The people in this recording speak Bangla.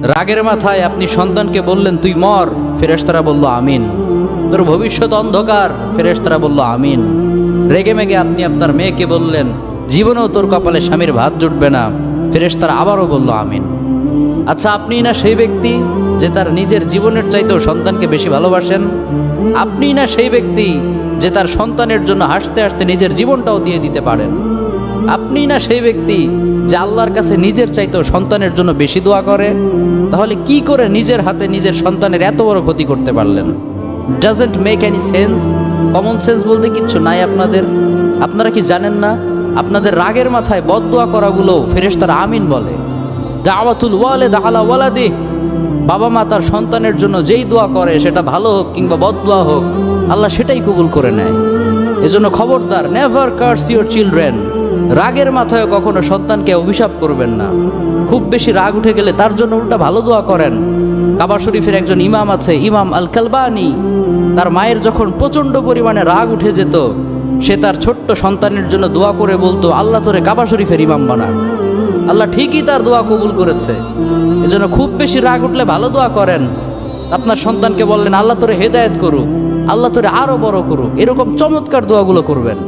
রাগের মাথায় আপনি সন্তানকে বললেন তুই মর, ফেরেশতারা বলল আমিন। তোর ভবিষ্যৎ অন্ধকার, ফেরেশতারা বলল আমিন। রেগে মেগে আপনি আপনার মেয়েকে বললেন জীবনেও তোর কপালে স্বামীর ভাত জুটবে না, ফেরেশতারা আবারও বলল আমিন। আচ্ছা, আপনি না সেই ব্যক্তি যে তার নিজের জীবনের চাইতেও সন্তানকে বেশি ভালোবাসেন? আপনি না সেই ব্যক্তি যে তার সন্তানের জন্য হাসতে হাসতে নিজের জীবনটাও দিয়ে দিতে পারেন? আপনি না সেই ব্যক্তি যে আল্লাহর কাছে নিজের চাইতেও সন্তানের জন্য বেশি দোয়া করে? তাহলে কি করে নিজের হাতে নিজের সন্তানের এত বড় ক্ষতি করতে পারলেন? Doesn't make any sense. Common sense বলতে কিচ্ছু নাই আপনাদের? আপনারা কি জানেন না আপনাদের রাগের মাথায় বদদোয়া করাগুলো ফেরেশতারা আমিন বলে? দাওয়াতুল ওয়ালিদ আলা ওয়ালাদি, বাবা মা তার সন্তানের জন্য যেই দোয়া করে সেটা ভালো হোক কিংবা বদদোয়া হোক, আল্লাহ সেটাই কবুল করে নেয়। এজন্য খবরদার, নেভার কার্স ইউর চিলড্রেন। রাগের মাথায় কখনো সন্তানকে অভিশাপ করবেন না। খুব বেশি রাগ উঠে গেলে তার জন্য উল্টা ভালো দোয়া করেন। কাবা শরীফের একজন ইমাম আছে, ইমাম আল কালবানি। তার মায়ের যখন প্রচণ্ড পরিমাণে রাগ উঠে যেত, সে তার ছোট্ট সন্তানের জন্য দোয়া করে বলতো আল্লাহ তোরে কাবা শরীফের ইমাম বানাক। আল্লাহ ঠিকই তার দোয়া কবুল করেছে। এজন্য খুব বেশি রাগ উঠলে ভালো দোয়া করেন। আপনার সন্তানকে বললেন আল্লাহ তোরে হেদায়েত করুক, আল্লাহ তোরে আরো বড় করুক, এরকম চমৎকার দোয়াগুলো করবেন।